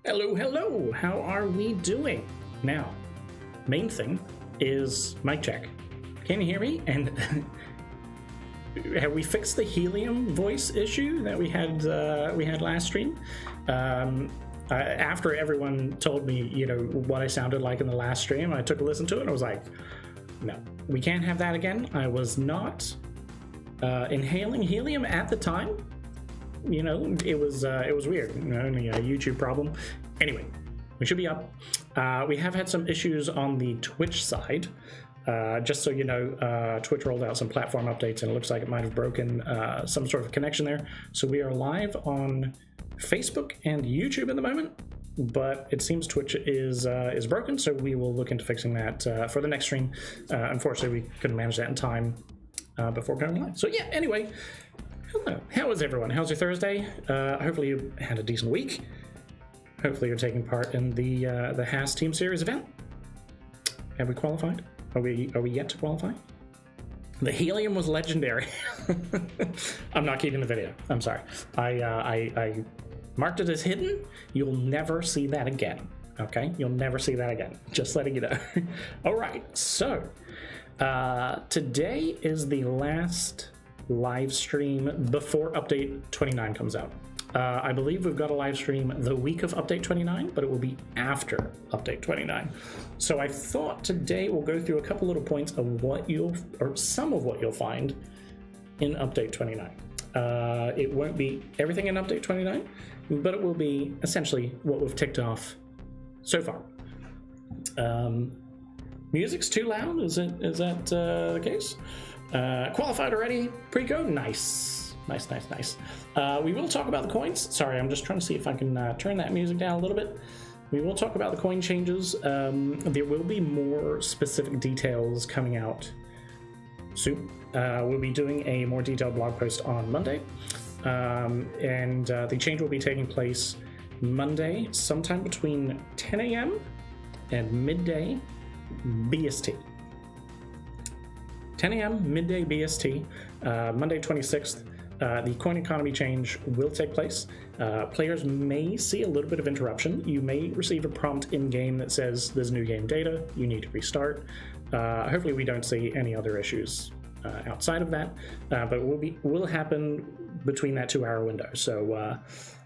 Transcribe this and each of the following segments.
Hello, hello. How are we doing? Now, main thing is mic check. Can you hear me? And have we fixed the helium voice issue that we had last stream? After everyone told me, what I sounded like in the last stream, I took a listen to it and I was like, no, we can't have that again. I was not inhaling helium at the time. You know, it was weird. You know, only a YouTube problem. Anyway, we should be up. We have had some issues on the Twitch side. Just so you know, Twitch rolled out some platform updates, and it looks like it might have broken some sort of connection there. So we are live on Facebook and YouTube at the moment, but it seems Twitch is broken. So we will look into fixing that for the next stream. Unfortunately, we couldn't manage that in time before going live. So yeah, anyway. Hello. How is everyone? How's your Thursday? Hopefully you had a decent week. Hopefully you're taking part in the Haas Team Series event. Have we qualified? Are we yet to qualify? The helium was legendary. I'm not keeping the video. I'm sorry. I marked it as hidden. You'll never see that again. Okay? You'll never see that again. Just letting you know. All right. So today is the last live stream before update 29 comes out. I believe we've got a live stream the week of update 29, but it will be after update 29. So I thought today we'll go through a couple little points of some of what you'll find in update 29. It won't be everything in update 29, but it will be essentially what we've ticked off so far. Music's too loud? Is that the case? Qualified already? Pre-go? Nice. We will talk about the coins. Sorry, I'm just trying to see if I can turn that music down a little bit. We will talk about the coin changes. There will be more specific details coming out soon. We'll be doing a more detailed blog post on Monday. And the change will be taking place Monday, sometime between 10 a.m. and midday BST. 10 a.m. midday BST, Monday 26th. The coin economy change will take place. Players may see a little bit of interruption. You may receive a prompt in-game that says there's new game data, you need to restart. Hopefully we don't see any other issues outside of that, but it will happen between that 2-hour window. So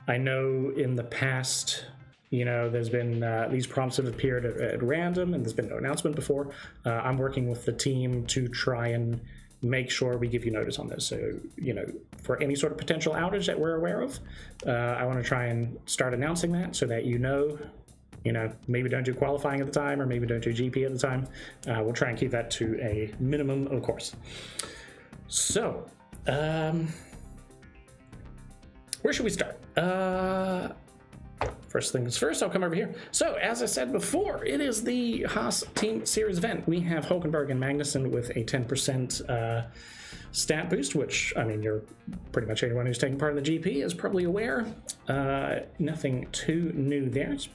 I know in the past, you know, there's been these prompts have appeared at random, and there's been no announcement before. I'm working with the team to try and make sure we give you notice on this. So, you know, for any sort of potential outage that we're aware of, I want to try and start announcing that so that you know, maybe don't do qualifying at the time, or maybe don't do GP at the time. We'll try and keep that to a minimum, of course. So, where should we start? First things first, I'll come over here. So, as I said before, it is the Haas Team Series event. We have Hulkenberg and Magnussen with a 10% stat boost, which, I mean, you're pretty much anyone who's taking part in the GP is probably aware. Nothing too new there. It's,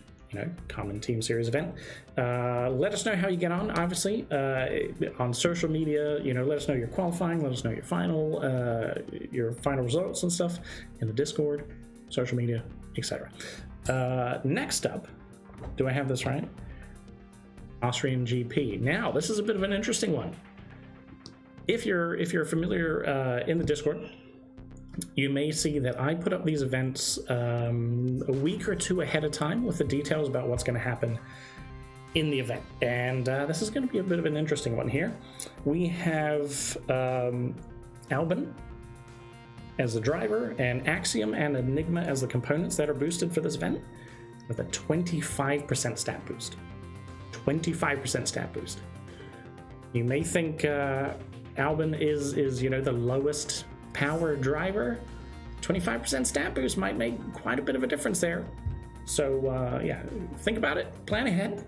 common Team Series event. Let us know how you get on, obviously, on social media. Let us know your qualifying, let us know your final results and stuff in the Discord, social media, etc. Next up, do I have this right? Austrian GP. Now, this is a bit of an interesting one. If you're familiar in the Discord, you may see that I put up these events a week or two ahead of time with the details about what's going to happen in the event. And this is going to be a bit of an interesting one here. We have Albon as the driver, and Axiom and Enigma as the components that are boosted for this event, with a 25% stat boost. 25% stat boost. You may think Albon is the lowest power driver. 25% stat boost might make quite a bit of a difference there. So yeah, think about it, plan ahead.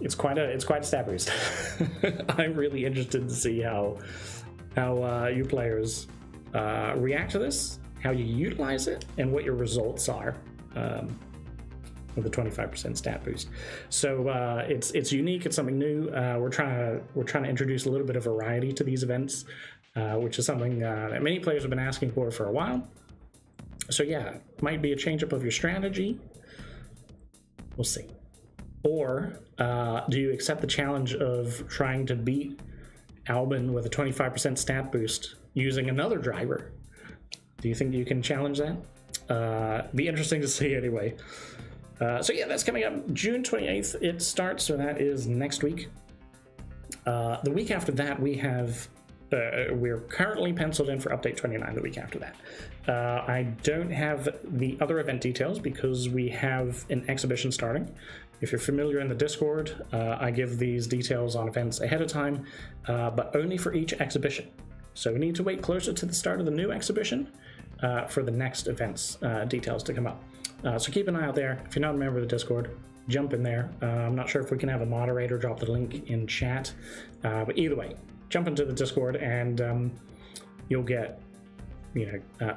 It's quite a stat boost. I'm really interested to see how you players react to this, how you utilize it, and what your results are with the 25% stat boost. So it's unique, it's something new. We're trying to introduce a little bit of variety to these events, which is something that many players have been asking for a while. So yeah, might be a change up of your strategy. We'll see. Or do you accept the challenge of trying to beat Albon with a 25% stat boost using another driver? Do you think you can challenge that? Be interesting to see anyway. So yeah, that's coming up June 28th. It starts, so that is next week. The week after that, we're currently penciled in for update 29 the week after that. I don't have the other event details because we have an exhibition starting. If you're familiar in the Discord, I give these details on events ahead of time, but only for each exhibition. So we need to wait closer to the start of the new exhibition for the next events details to come up. So keep an eye out there. If you're not a member of the Discord, jump in there. I'm not sure if we can have a moderator drop the link in chat, but either way, jump into the Discord and you'll get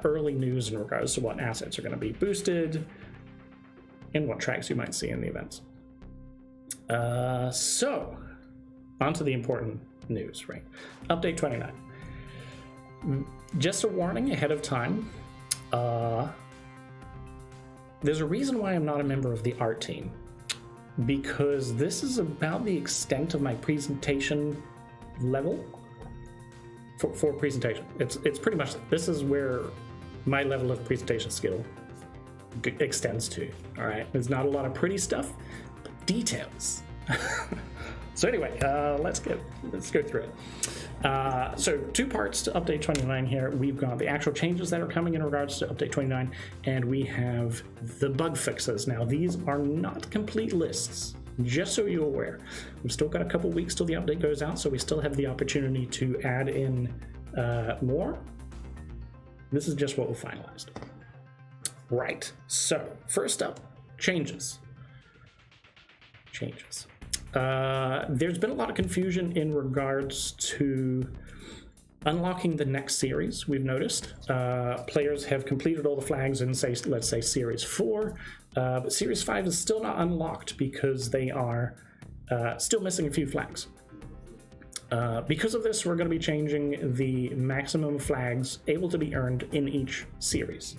early news in regards to what assets are going to be boosted and what tracks you might see in the events. So on to the important news, right? Update 29. Just a warning ahead of time. There's a reason why I'm not a member of the art team, because this is about the extent of my presentation level for presentation. It's pretty much, this is where my level of presentation skill extends to. All right, there's not a lot of pretty stuff, but details. So anyway, let's go through it. So 2 parts to update 29 here. We've got the actual changes that are coming in regards to update 29, and we have the bug fixes. Now, these are not complete lists, just so you're aware. We've still got a couple weeks till the update goes out, so we still have the opportunity to add in more. This is just what we finalized. Right, so first up, changes. There's been a lot of confusion in regards to unlocking the next series. We've noticed players have completed all the flags in, let's say Series 4, but Series 5 is still not unlocked because they are still missing a few flags. Because of this, we're going to be changing the maximum flags able to be earned in each series,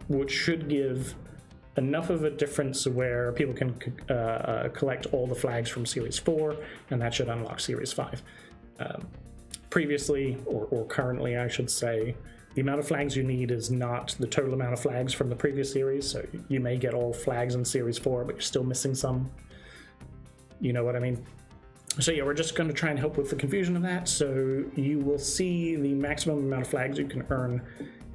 which should give enough of a difference where people can collect all the flags from Series 4, and that should unlock Series 5. Previously, or currently I should say, the amount of flags you need is not the total amount of flags from the previous series, so you may get all flags in Series 4, but you're still missing some. You know what I mean? So yeah, we're just going to try and help with the confusion of that, so you will see the maximum amount of flags you can earn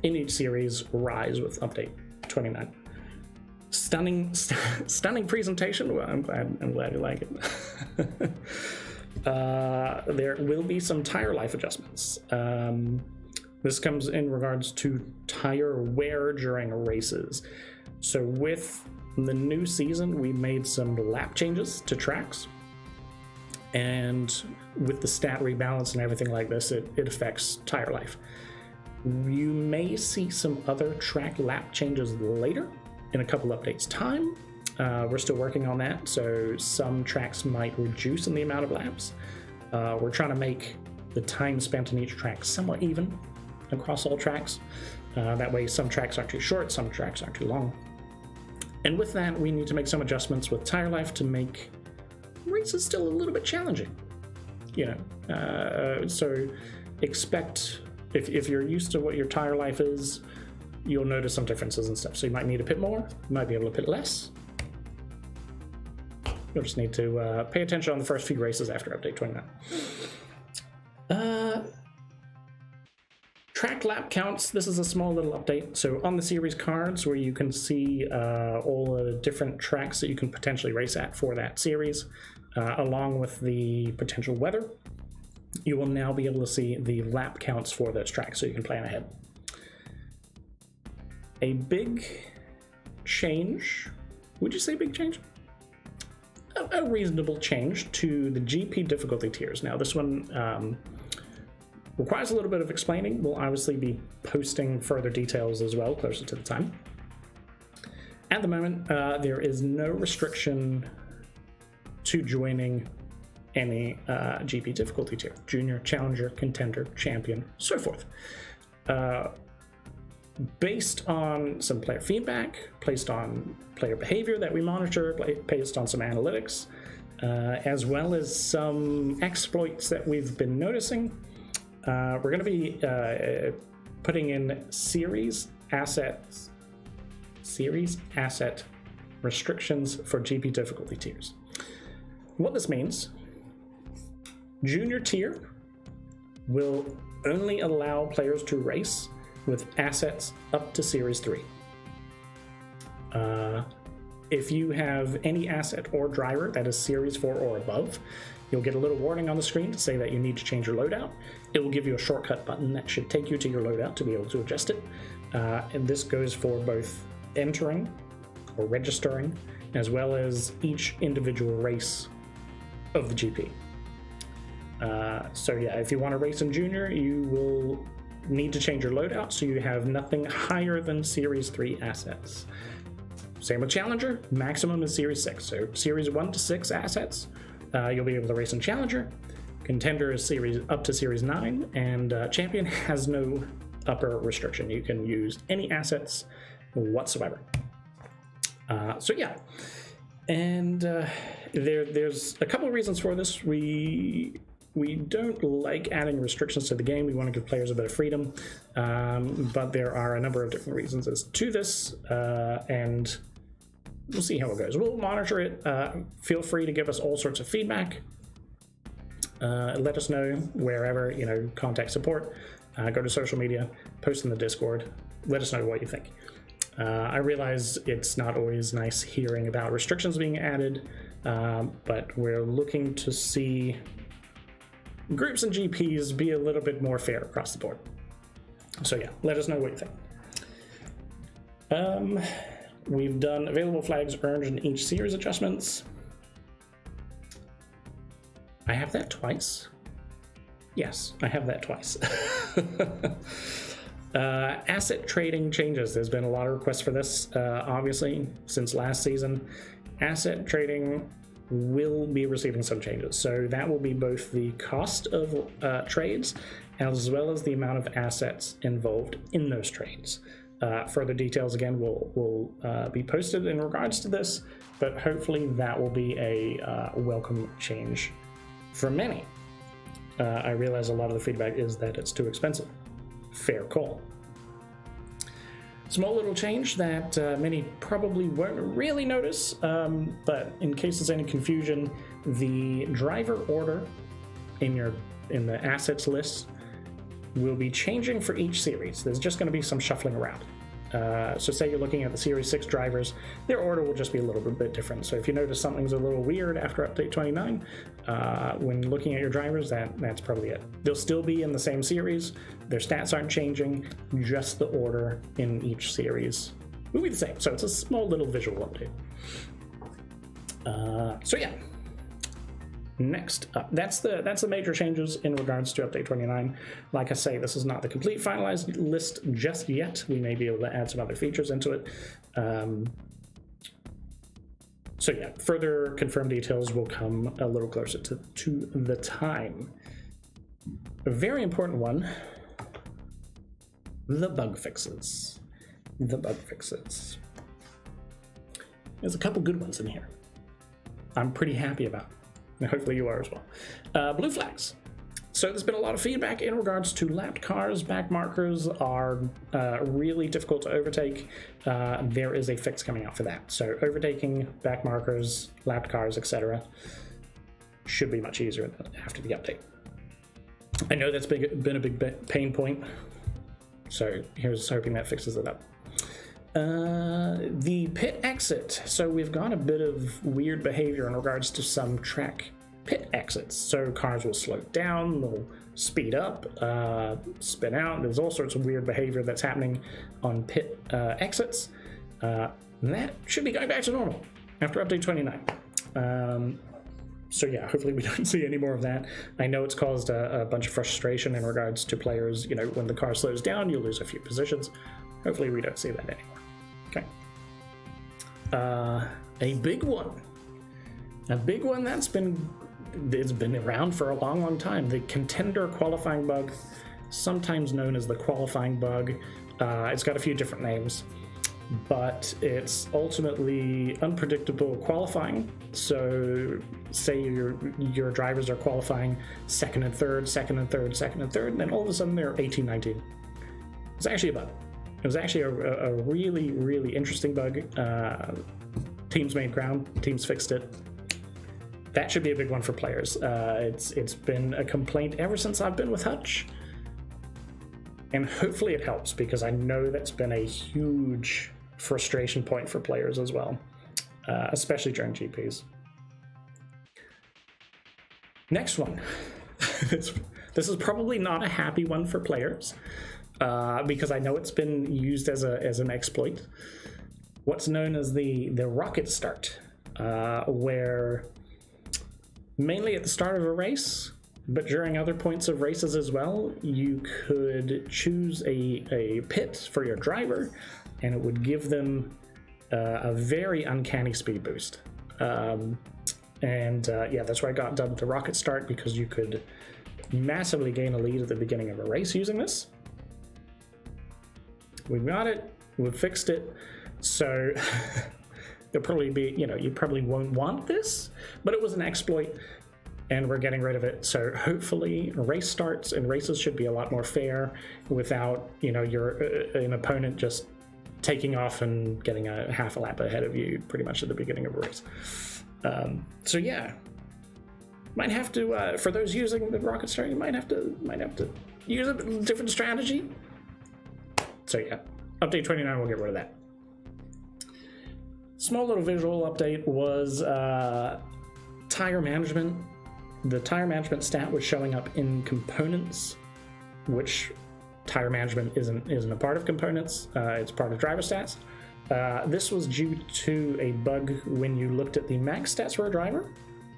in each series rise with update 29. Stunning presentation. Well, I'm glad you like it. There will be some tire life adjustments. This comes in regards to tire wear during races. So with the new season, we made some lap changes to tracks, and with the stat rebalance and everything like this, it affects tire life. You may see some other track lap changes later in a couple updates time. We're still working on that, so some tracks might reduce in the amount of laps. We're trying to make the time spent in each track somewhat even across all tracks. That way some tracks aren't too short, some tracks aren't too long. And with that, we need to make some adjustments with tire life to make races still a little bit challenging. So expect, if you're used to what your tire life is, you'll notice some differences and stuff. So you might need to pit more, you might be able to pit less. You'll just need to pay attention on the first few races after update 29. Track lap counts. This is a small little update. So on the series cards, where you can see all the different tracks that you can potentially race at for that series, along with the potential weather, you will now be able to see the lap counts for those tracks so you can plan ahead. A big change, would you say big change? A reasonable change to the GP difficulty tiers. Now this one requires a little bit of explaining. We'll obviously be posting further details as well closer to the time. At the moment, there is no restriction to joining any GP difficulty tier. Junior, Challenger, Contender, Champion, so forth. Based on some player feedback, based on player behavior that we monitor, based on some analytics, as well as some exploits that we've been noticing, we're going to be putting in series asset restrictions for GP difficulty tiers. What this means Junior tier will only allow players to race with assets up to Series 3. If you have any asset or driver that is Series 4 or above, you'll get a little warning on the screen to say that you need to change your loadout. It will give you a shortcut button that should take you to your loadout to be able to adjust it. And this goes for both entering or registering, as well as each individual race of the GP. So yeah, if you want to race in Junior, you will need to change your loadout so you have nothing higher than Series 3 assets. Same with Challenger, maximum is Series 6. So Series 1 to 6 assets, you'll be able to race in Challenger. Contender is up to Series 9, and Champion has no upper restriction. You can use any assets whatsoever. So yeah, and there's a couple of reasons for this. We don't like adding restrictions to the game. We want to give players a bit of freedom, but there are a number of different reasons as to this, and we'll see how it goes. We'll monitor it. Feel free to give us all sorts of feedback. Let us know wherever, contact support, go to social media, post in the Discord, let us know what you think. I realize it's not always nice hearing about restrictions being added, but we're looking to see groups and GPs be a little bit more fair across the board. So yeah, let us know what you think. We've done available flags earned in each series adjustments. I have that twice. Yes, I have that twice. Asset trading changes. There's been a lot of requests for this, obviously, since last season. Asset trading will be receiving some changes. So that will be both the cost of trades as well as the amount of assets involved in those trades. Further details, again, will be posted in regards to this, but hopefully that will be a welcome change for many. I realize a lot of the feedback is that it's too expensive. Fair call. Small little change that many probably won't really notice, but in case there's any confusion, the driver order in the assets list will be changing for each series. There's just going to be some shuffling around. So say you're looking at the Series 6 drivers, their order will just be a little bit different. So if you notice something's a little weird after update 29, when looking at your drivers, that's probably it. They'll still be in the same series, their stats aren't changing, just the order in each series will be the same. So it's a small little visual update. So yeah. Next up, that's the major changes in regards to update 29. Like I say, this is not the complete finalized list just yet. We may be able to add some other features into it. So yeah, further confirmed details will come a little closer to the time. A very important one, the bug fixes. The bug fixes. There's a couple good ones in here I'm pretty happy about. And hopefully you are as well. Blue flags. So there's been a lot of feedback in regards to lapped cars. Back markers are really difficult to overtake. There is a fix coming out for that. So overtaking, back markers, lapped cars, etc. should be much easier after the update. I know that's been a big pain point. So here's hoping that fixes it up. The pit exit. So we've got a bit of weird behavior in regards to some track pit exits. So cars will slow down, they'll speed up, spin out. There's all sorts of weird behavior that's happening on pit exits. That should be going back to normal after update 29. So yeah, hopefully we don't see any more of that. I know it's caused a bunch of frustration in regards to players. When the car slows down, you lose a few positions. Hopefully we don't see that anymore. Okay. A big one that's been around for a long time. The contender qualifying bug, sometimes known as the qualifying bug. It's got a few different names, but it's ultimately unpredictable qualifying. So say your drivers are qualifying second and third, and then all of a sudden they're 18, 19. It's actually a bug. It was actually a really, really interesting bug. Teams made ground, teams fixed it. that should be a big one for players. It's been a complaint ever since I've been with Hutch, and hopefully it helps, because I know that's been a huge frustration point for players as well, especially during GPs. Next one. This is probably not a happy one for players, because I know it's been used as an exploit. What's known as the rocket start, where mainly at the start of a race, but during other points of races as well, you could choose a pit for your driver, and it would give them a very uncanny speed boost. Yeah, that's why I got dubbed the rocket start, because you could massively gain a lead at the beginning of a race using this. We've got it, we've fixed it, so there'll probably be, you probably won't want this, but it was an exploit, and we're getting rid of it. So hopefully race starts and races should be a lot more fair without, an opponent just taking off and getting a half a lap ahead of you pretty much at the beginning of a race. So yeah, might have to, for those using the rocket start, you might have to use a different strategy. So yeah, update 29 will get rid of that. Small little visual update was tire management. The tire management stat was showing up in components, which tire management isn't a part of components. It's part of driver stats. This was due to a bug when you looked at the max stats for a driver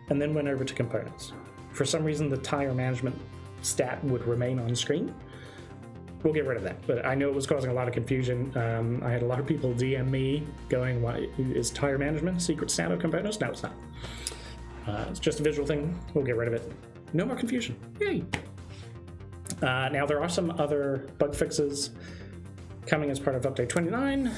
and then went over to components. For some reason, the tire management stat would remain on screen. We'll get rid of that, but I know it was causing a lot of confusion. I had a lot of people DM me going, "What is tire management a secret stat of components?" No, it's not. It's just a visual thing. We'll get rid of it. No more confusion. Yay! Now, there are some other bug fixes coming as part of update 29.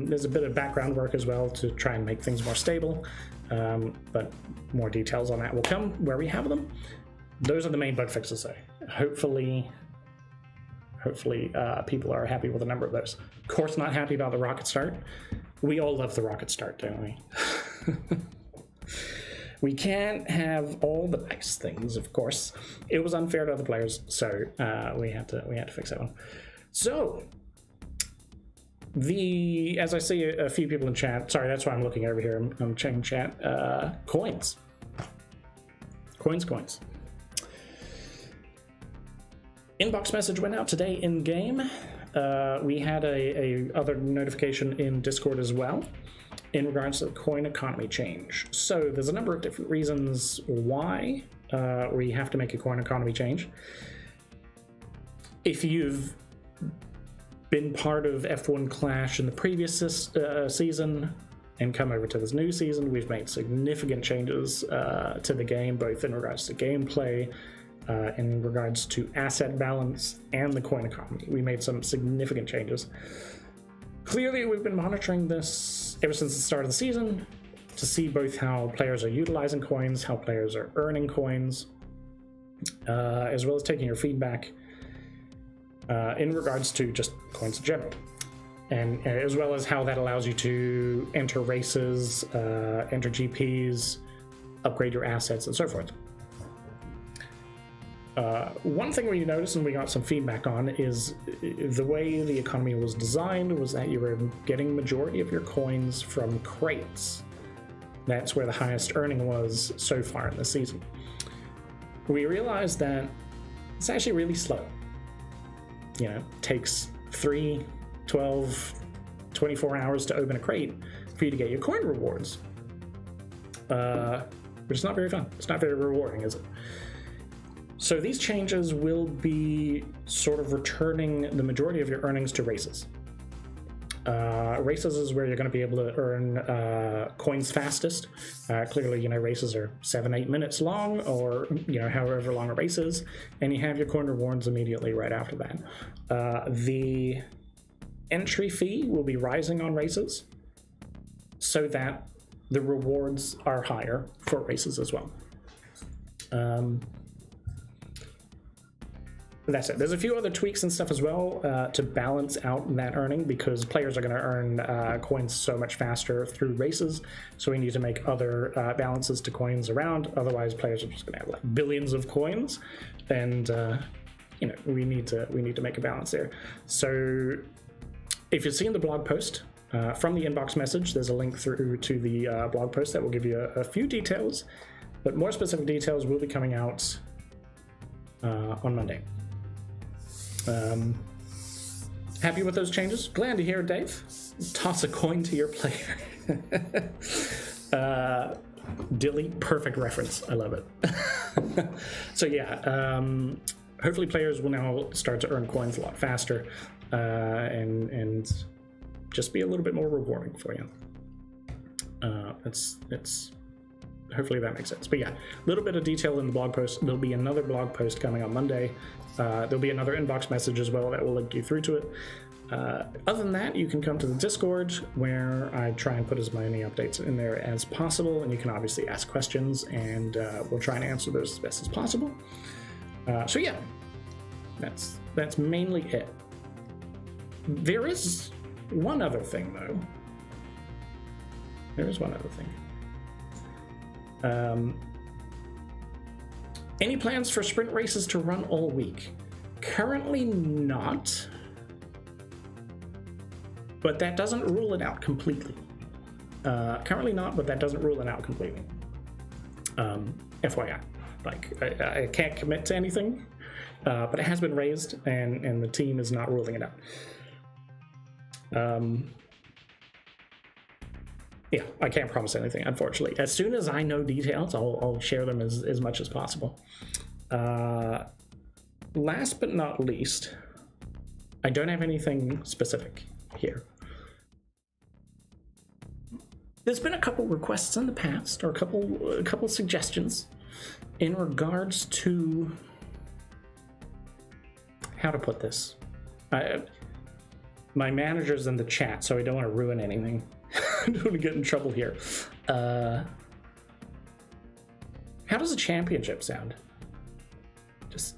There's a bit of background work as well to try and make things more stable, but more details on that will come where we have them. Those are the main bug fixes, though. Hopefully people are happy with a number of those. Of course, not happy about the rocket start. We all love the rocket start, don't we? We can't have all the nice things, of course. It was unfair to other players, so we had to fix that one. So, as I see a few people in chat, sorry, that's why I'm looking over here. I'm checking chat. Coins. Inbox message went out today in game. We had a other notification in Discord as well in regards to the coin economy change. So there's a number of different reasons why we have to make a coin economy change. If you've been part of F1 Clash in the previous season and come over to this new season, we've made significant changes to the game, both in regards to gameplay, in regards to asset balance, and the coin economy. We made some significant changes. Clearly, we've been monitoring this ever since the start of the season to see both how players are utilizing coins, how players are earning coins, as well as taking your feedback in regards to just coins in general, and as well as how that allows you to enter races, enter GPs, upgrade your assets, and so forth. One thing we noticed and we got some feedback on is the way the economy was designed was that you were getting majority of your coins from crates. That's where the highest earning was so far in the season. We realized that it's actually really slow. It takes 3, 12, 24 hours to open a crate for you to get your coin rewards. Which is not very fun. It's not very rewarding, is it? So these changes will be sort of returning the majority of your earnings to races. Races is where you're going to be able to earn coins fastest. Clearly, races are 7-8 minutes long, or however long a race is, and you have your coin rewards immediately right after that. The entry fee will be rising on races, so that the rewards are higher for races as well. that's it. There's a few other tweaks and stuff as well to balance out that earning, because players are going to earn coins so much faster through races. So we need to make other balances to coins around. Otherwise, players are just going to have like billions of coins, and you know, we need to make a balance there. So if you've seen the blog post from the inbox message, there's a link through to the blog post that will give you a few details, but more specific details will be coming out on Monday. Happy with those changes? Glad to hear, Dave. Toss a coin to your player. Dilly, perfect reference. I love it. So yeah, hopefully players will now start to earn coins a lot faster, and just be a little bit more rewarding for you. It's hopefully that makes sense. But yeah, a little bit of detail in the blog post. There'll be another blog post coming on Monday. There'll be another inbox message as well that will link you through to it. Other than that, you can come to the Discord, where I try and put as many updates in there as possible, and you can obviously ask questions, and we'll try and answer those as best as possible. So yeah, that's mainly it. There is one other thing, though. There is one other thing. Any plans for sprint races to run all week? Currently not, but that doesn't rule it out completely. Currently not, but that doesn't rule it out completely. FYI, like I can't commit to anything, but it has been raised, and the team is not ruling it out. Yeah, I can't promise anything, unfortunately. As soon as I know details, I'll share them as much as possible. Last but not least, I don't have anything specific here. There's been a couple requests in the past, or a couple suggestions in regards to how to put this. My manager's in the chat, so I don't want to ruin anything. I don't want to get in trouble here. How does a championship sound? Just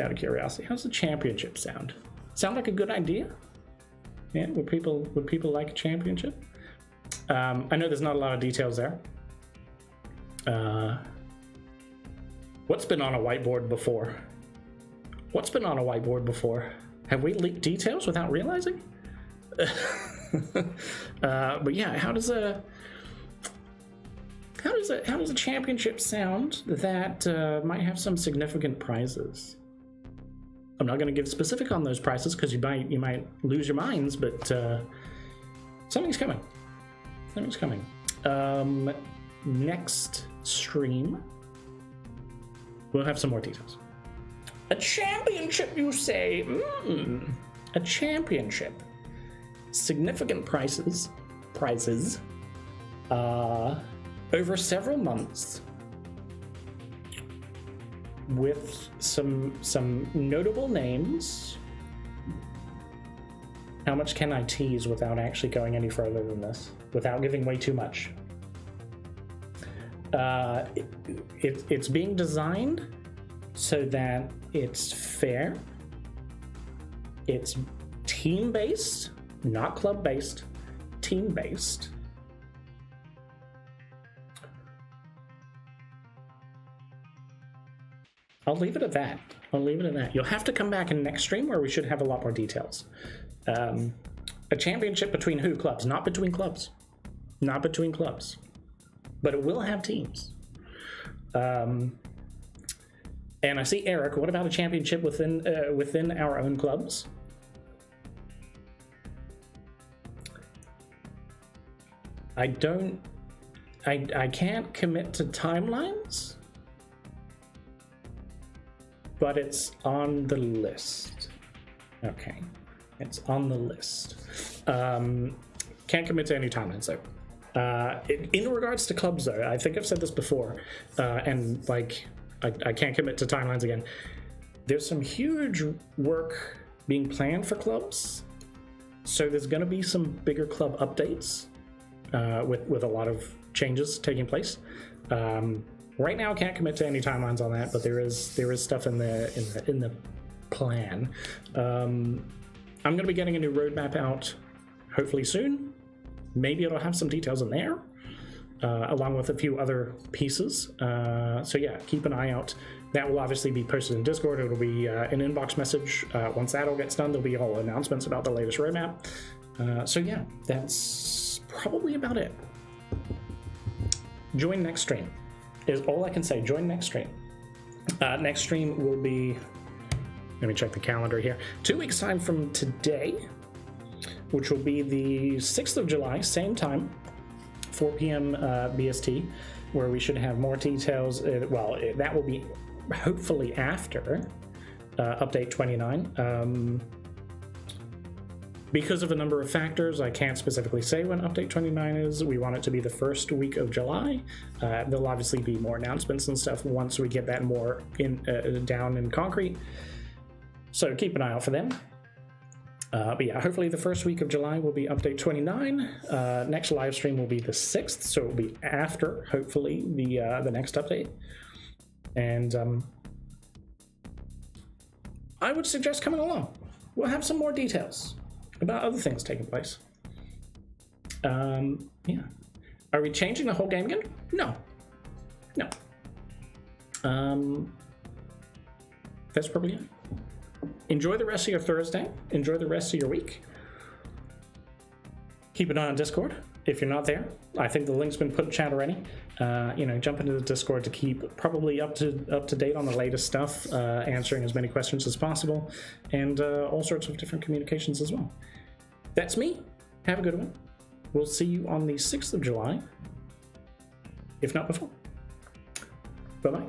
out of curiosity, how does a championship sound? Sound like a good idea? Yeah, would people like a championship? I know there's not a lot of details there. What's been on a whiteboard before? What's been on a whiteboard before? Have we leaked details without realizing? But yeah, how does a championship sound that might have some significant prizes? I'm not going to give specific on those prizes, because you might lose your minds, but something's coming. Something's coming. Next stream, we'll have some more details. A championship, you say? A championship. Significant prizes over several months, with some notable names. How much can I tease without actually going any further than this, without giving way too much? It's being designed so that it's fair, it's team-based, not club-based, team-based. I'll leave it at that. You'll have to come back in next stream, where we should have a lot more details. A championship between who? Clubs. Not between clubs. Not between clubs. But it will have teams. And I see Eric. What about a championship within our own clubs? I can't commit to timelines, but it's on the list. Okay, it's on the list. Can't commit to any timelines though. In regards to clubs though, I think I've said this before, and like I can't commit to timelines again. There's some huge work being planned for clubs, so there's going to be some bigger club updates with a lot of changes taking place. Right now, I can't commit to any timelines on that, but there is stuff in the plan. I'm going to be getting a new roadmap out hopefully soon. Maybe it'll have some details in there, along with a few other pieces. So yeah, keep an eye out. That will obviously be posted in Discord. It'll be an inbox message. Once that all gets done, there'll be all announcements about the latest roadmap. So yeah, that's probably about it. Join next stream is all I can say. Join next stream. Next stream will be, let me check the calendar here, 2 weeks time from today, which will be the 6th of July, same time, 4 p.m. BST, where we should have more details. That will be hopefully after update 29. Because of a number of factors, I can't specifically say when update 29 is. We want it to be the first week of July. There'll obviously be more announcements and stuff once we get that more down in concrete. So keep an eye out for them. But yeah, hopefully the first week of July will be update 29. Next live stream will be the 6th, so it will be after, hopefully, the next update. And I would suggest coming along. We'll have some more details about other things taking place. Yeah. Are we changing the whole game again? No. No. That's probably it. Enjoy the rest of your Thursday. Enjoy the rest of your week. Keep an eye on Discord if you're not there. I think the link's been put in chat already. Jump into the Discord to keep probably up to date on the latest stuff, answering as many questions as possible, and all sorts of different communications as well. That's me. Have a good one. We'll see you on the 6th of July, if not before. Bye-bye.